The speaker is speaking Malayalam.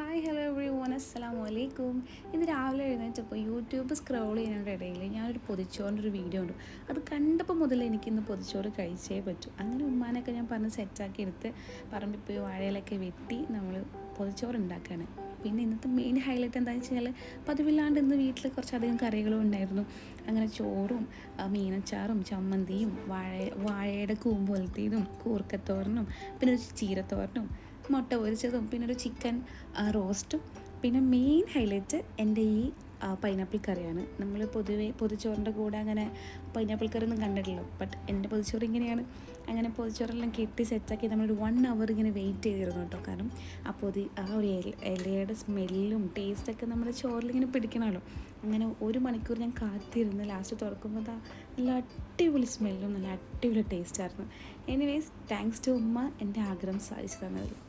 ഹായ് ഹലോ എവ്രി വൺ അസ്സലാമു അലൈക്കും. ഇന്ന് രാവിലെ എഴുന്നേറ്റപ്പോൾ യൂട്യൂബ് സ്ക്രോൾ ചെയ്യുന്നതിൻ്റെ ഇടയിൽ ഞാനൊരു പൊതിച്ചോറിൻ്റെ ഒരു വീഡിയോ ഉണ്ട്. അത് കണ്ടപ്പോൾ മുതൽ എനിക്കിന്ന് പൊതിച്ചോറ് കഴിച്ചേ പറ്റൂ. അങ്ങനെ ഉമ്മാനൊക്കെ ഞാൻ പറഞ്ഞ് സെറ്റാക്കി എടുത്ത് പറമ്പിൽ പോയി വാഴയിലൊക്കെ വെട്ടി നമ്മൾ പൊതിച്ചോറ് ഉണ്ടാക്കുകയാണ്. പിന്നെ ഇന്നത്തെ മെയിൻ ഹൈലൈറ്റ് എന്താണെന്ന് വെച്ച് കഴിഞ്ഞാൽ പതിവില്ലാണ്ട് ഇന്ന് വീട്ടിൽ കുറച്ചധികം കറികളും ഉണ്ടായിരുന്നു. അങ്ങനെ ചോറും മീനച്ചാറും ചമ്മന്തിയും വാഴയുടെ കൂമ്പ് പോലത്തേതും കൂർക്കത്തോരനും പിന്നെ ഒരു ചീരത്തോരനും മുട്ട പൊരിച്ചതും പിന്നെ ഒരു ചിക്കൻ റോസ്റ്റും പിന്നെ മെയിൻ ഹൈലൈറ്റ് എൻ്റെ ഈ പൈനാപ്പിൾ കറിയാണ്. നമ്മൾ പൊതുവേ പൊതിച്ചോറിൻ്റെ കൂടെ അങ്ങനെ പൈനാപ്പിൾ കറി ഒന്നും കണ്ടിട്ടില്ല. ബട്ട് എൻ്റെ പൊതിച്ചോറ് ഇങ്ങനെയാണ്. അങ്ങനെ പൊതിച്ചോറെല്ലാം കെട്ടി സെറ്റാക്കി നമ്മളൊരു 1 hour ഇങ്ങനെ വെയിറ്റ് ചെയ്തിരുന്നു കേട്ടോ. കാരണം ആ ഒരു ഇലയുടെ സ്മെല്ലും ടേസ്റ്റൊക്കെ നമ്മുടെ ചോറിലിങ്ങനെ പിടിക്കണമല്ലോ. അങ്ങനെ 1 മണിക്കൂർ ഞാൻ കാത്തിരുന്ന് ലാസ്റ്റ് തുറക്കുമ്പോൾ നല്ല അടിപൊളി സ്മെല്ലും നല്ല അടിപൊളി ടേസ്റ്റായിരുന്നു. എനിവേസ് താങ്ക്സ് ടു ഉമ്മ എൻ്റെ ആഗ്രഹം സാധിച്ചു തന്നതിൽ.